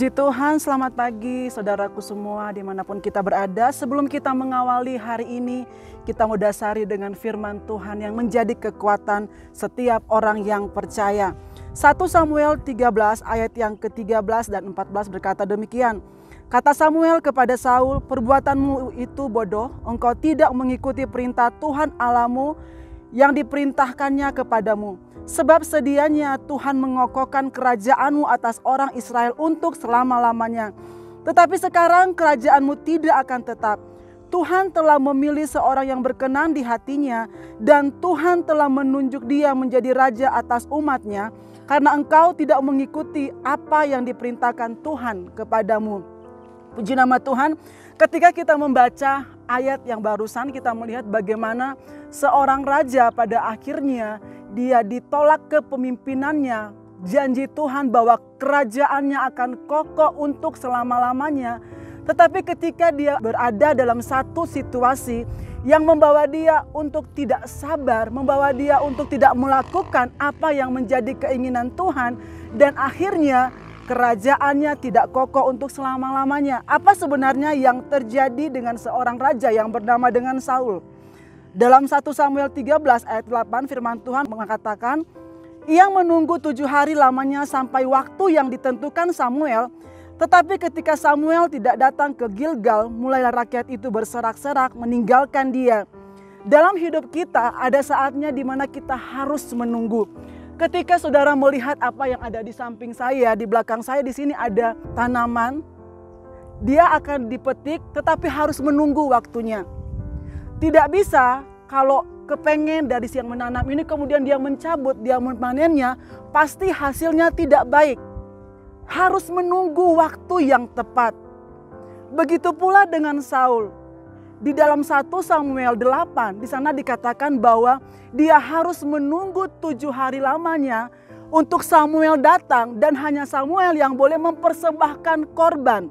Puji Tuhan, selamat pagi saudaraku semua dimanapun kita berada. Sebelum kita mengawali hari ini, kita mau dasari dengan firman Tuhan yang menjadi kekuatan setiap orang yang percaya. 1 Samuel 13 ayat yang ke-13 dan 14 berkata demikian. Kata Samuel kepada Saul, perbuatanmu itu bodoh, engkau tidak mengikuti perintah Tuhan Allahmu yang diperintahkannya kepadamu. Sebab sedianya Tuhan mengokohkan kerajaanmu atas orang Israel untuk selama-lamanya. Tetapi sekarang kerajaanmu tidak akan tetap. Tuhan telah memilih seorang yang berkenan di hatinya, dan Tuhan telah menunjuk dia menjadi raja atas umatnya, karena engkau tidak mengikuti apa yang diperintahkan Tuhan kepadamu. Puji nama Tuhan. Ketika kita membaca ayat yang barusan, kita melihat bagaimana seorang raja pada akhirnya dia ditolak kepemimpinannya. Janji Tuhan bahwa kerajaannya akan kokoh untuk selama-lamanya. Tetapi ketika dia berada dalam satu situasi yang membawa dia untuk tidak sabar, membawa dia untuk tidak melakukan apa yang menjadi keinginan Tuhan, dan akhirnya kerajaannya tidak kokoh untuk selama-lamanya. Apa sebenarnya yang terjadi dengan seorang raja yang bernama dengan Saul? Dalam 1 Samuel 13 ayat 8 firman Tuhan mengatakan, ia menunggu 7 hari lamanya sampai waktu yang ditentukan Samuel. Tetapi ketika Samuel tidak datang ke Gilgal, mulailah rakyat itu berserak-serak meninggalkan dia. Dalam hidup kita ada saatnya di mana kita harus menunggu. Ketika saudara melihat apa yang ada di samping saya, di belakang saya di sini ada tanaman, dia akan dipetik tetapi harus menunggu waktunya. Tidak bisa kalau kepengen dari si yang menanam ini kemudian dia mencabut, dia memanennya, pasti hasilnya tidak baik. Harus menunggu waktu yang tepat. Begitu pula dengan Saul. Di dalam 1 Samuel 8, di sana dikatakan bahwa dia harus menunggu 7 hari lamanya untuk Samuel datang, dan hanya Samuel yang boleh mempersembahkan korban.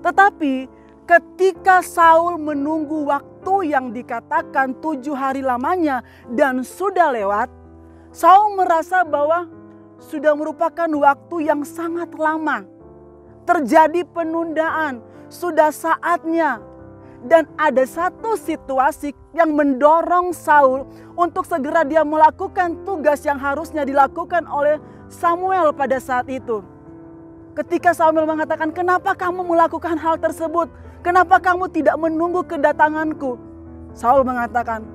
Tetapi ketika Saul menunggu waktu yang dikatakan 7 hari lamanya dan sudah lewat, Saul merasa bahwa sudah merupakan waktu yang sangat lama. Terjadi penundaan, sudah saatnya. Dan ada satu situasi yang mendorong Saul untuk segera dia melakukan tugas yang harusnya dilakukan oleh Samuel pada saat itu. Ketika Samuel mengatakan, kenapa kamu melakukan hal tersebut? Kenapa kamu tidak menunggu kedatanganku? Saul mengatakan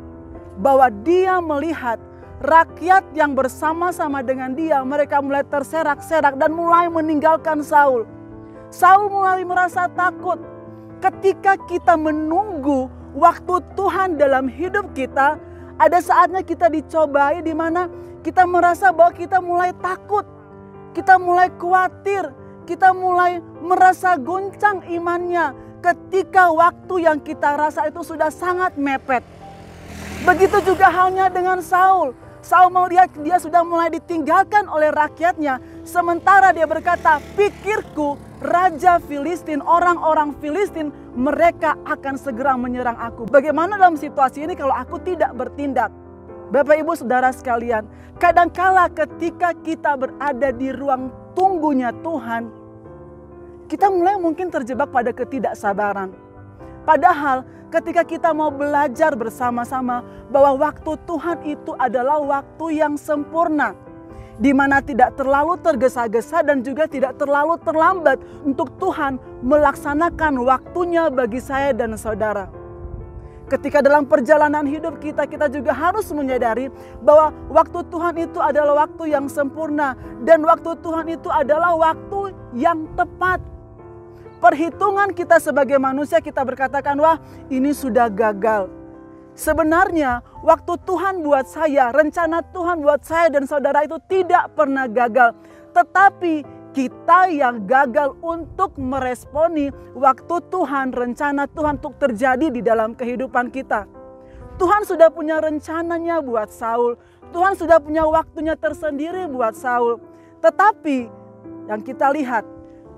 bahwa dia melihat rakyat yang bersama-sama dengan dia, mereka mulai terserak-serak dan mulai meninggalkan Saul. Saul mulai merasa takut. Ketika kita menunggu waktu Tuhan dalam hidup kita, ada saatnya kita dicobai di mana kita merasa bahwa kita mulai takut, kita mulai khawatir, kita mulai merasa goncang imannya ketika waktu yang kita rasa itu sudah sangat mepet. Begitu juga halnya dengan Saul. Saul melihat dia sudah mulai ditinggalkan oleh rakyatnya, sementara dia berkata, pikirku Raja Filistin, orang-orang Filistin, mereka akan segera menyerang aku. Bagaimana dalam situasi ini kalau aku tidak bertindak? Bapak Ibu Saudara sekalian, kadangkala ketika kita berada di ruang tunggunya Tuhan, kita mulai mungkin terjebak pada ketidaksabaran. Padahal ketika kita mau belajar bersama-sama bahwa waktu Tuhan itu adalah waktu yang sempurna, di mana tidak terlalu tergesa-gesa dan juga tidak terlalu terlambat untuk Tuhan melaksanakan waktunya bagi saya dan saudara. Ketika dalam perjalanan hidup kita juga harus menyadari bahwa waktu Tuhan itu adalah waktu yang sempurna dan waktu Tuhan itu adalah waktu yang tepat. Perhitungan kita sebagai manusia, kita berkatakan, wah ini sudah gagal. Sebenarnya waktu Tuhan buat saya, rencana Tuhan buat saya dan saudara itu tidak pernah gagal. Tetapi kita yang gagal untuk meresponi waktu Tuhan, rencana Tuhan untuk terjadi di dalam kehidupan kita. Tuhan sudah punya rencananya buat Saul. Tuhan sudah punya waktunya tersendiri buat Saul. Tetapi yang kita lihat,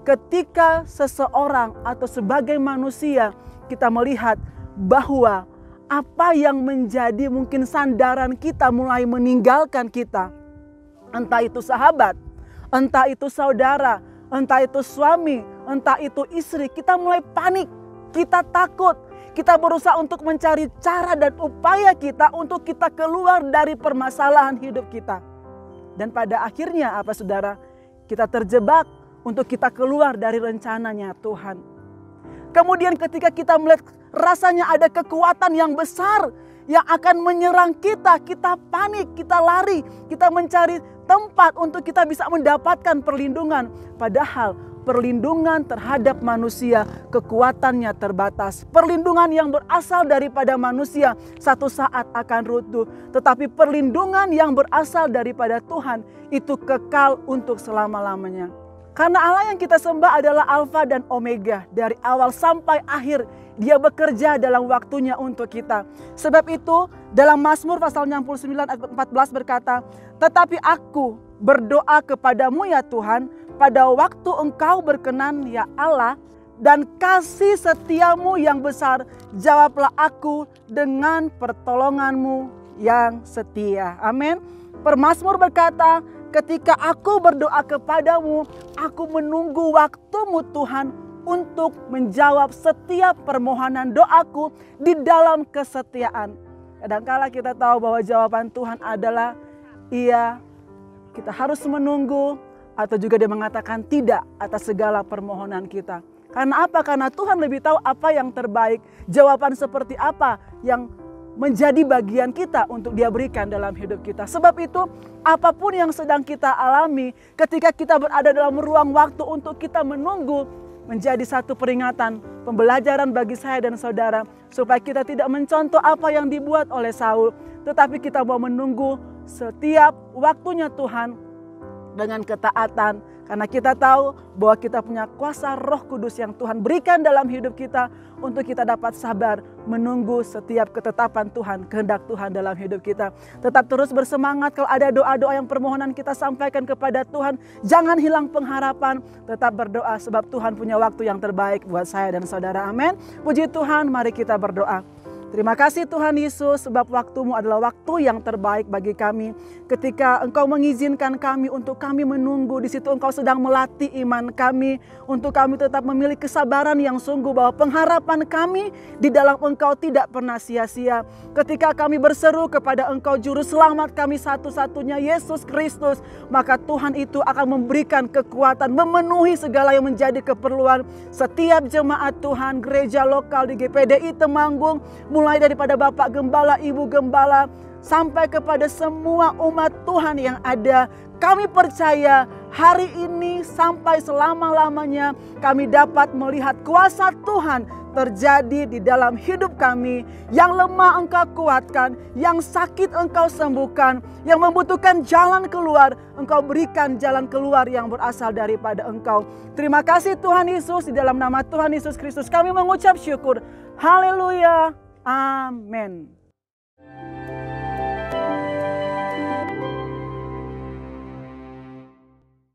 ketika seseorang atau sebagai manusia kita melihat bahwa apa yang menjadi mungkin sandaran kita mulai meninggalkan kita. Entah itu sahabat, entah itu saudara, entah itu suami, entah itu istri, kita mulai panik, kita takut, kita berusaha untuk mencari cara dan upaya kita untuk kita keluar dari permasalahan hidup kita. Dan pada akhirnya apa saudara? Kita terjebak untuk kita keluar dari rencananya Tuhan. Kemudian ketika kita melihat rasanya ada kekuatan yang besar yang akan menyerang kita, kita panik, kita lari, kita mencari tempat untuk kita bisa mendapatkan perlindungan. Padahal perlindungan terhadap manusia kekuatannya terbatas. Perlindungan yang berasal daripada manusia satu saat akan runtuh. Tetapi perlindungan yang berasal daripada Tuhan itu kekal untuk selama-lamanya. Karena Allah yang kita sembah adalah Alfa dan Omega. Dari awal sampai akhir Dia bekerja dalam waktunya untuk kita. Sebab itu dalam Mazmur pasal 69 ayat 14 berkata, "Tetapi aku berdoa kepadamu ya Tuhan, pada waktu Engkau berkenan ya Allah, dan kasih setiamu yang besar, jawablah aku dengan pertolonganmu yang setia." Amin. Permazmur berkata, ketika aku berdoa kepadamu, aku menunggu waktumu Tuhan untuk menjawab setiap permohonan doaku di dalam kesetiaan. Kadangkala kita tahu bahwa jawaban Tuhan adalah iya, kita harus menunggu, atau juga Dia mengatakan tidak atas segala permohonan kita. Karena apa? Karena Tuhan lebih tahu apa yang terbaik, jawaban seperti apa yang menjadi bagian kita untuk Dia berikan dalam hidup kita. Sebab itu apapun yang sedang kita alami, ketika kita berada dalam ruang waktu untuk kita menunggu, menjadi satu peringatan, pembelajaran bagi saya dan saudara, supaya kita tidak mencontoh apa yang dibuat oleh Saul, tetapi kita mau menunggu setiap waktunya Tuhan dengan ketaatan. Karena kita tahu bahwa kita punya kuasa Roh Kudus yang Tuhan berikan dalam hidup kita untuk kita dapat sabar menunggu setiap ketetapan Tuhan, kehendak Tuhan dalam hidup kita. Tetap terus bersemangat kalau ada doa-doa yang permohonan kita sampaikan kepada Tuhan. Jangan hilang pengharapan, tetap berdoa sebab Tuhan punya waktu yang terbaik buat saya dan saudara. Amin. Puji Tuhan, mari kita berdoa. Terima kasih Tuhan Yesus sebab waktu-Mu adalah waktu yang terbaik bagi kami. Ketika Engkau mengizinkan kami untuk kami menunggu, di situ Engkau sedang melatih iman kami. Untuk kami tetap memiliki kesabaran yang sungguh bahwa pengharapan kami di dalam Engkau tidak pernah sia-sia. Ketika kami berseru kepada Engkau Juru Selamat kami satu-satunya Yesus Kristus, maka Tuhan itu akan memberikan kekuatan memenuhi segala yang menjadi keperluan setiap jemaat Tuhan, gereja lokal di GPDI Temanggung, mulai daripada Bapak Gembala, Ibu Gembala, sampai kepada semua umat Tuhan yang ada. Kami percaya hari ini sampai selama-lamanya kami dapat melihat kuasa Tuhan terjadi di dalam hidup kami. Yang lemah Engkau kuatkan, yang sakit Engkau sembuhkan, yang membutuhkan jalan keluar, Engkau berikan jalan keluar yang berasal daripada Engkau. Terima kasih Tuhan Yesus, di dalam nama Tuhan Yesus Kristus kami mengucap syukur. Haleluya. Amin.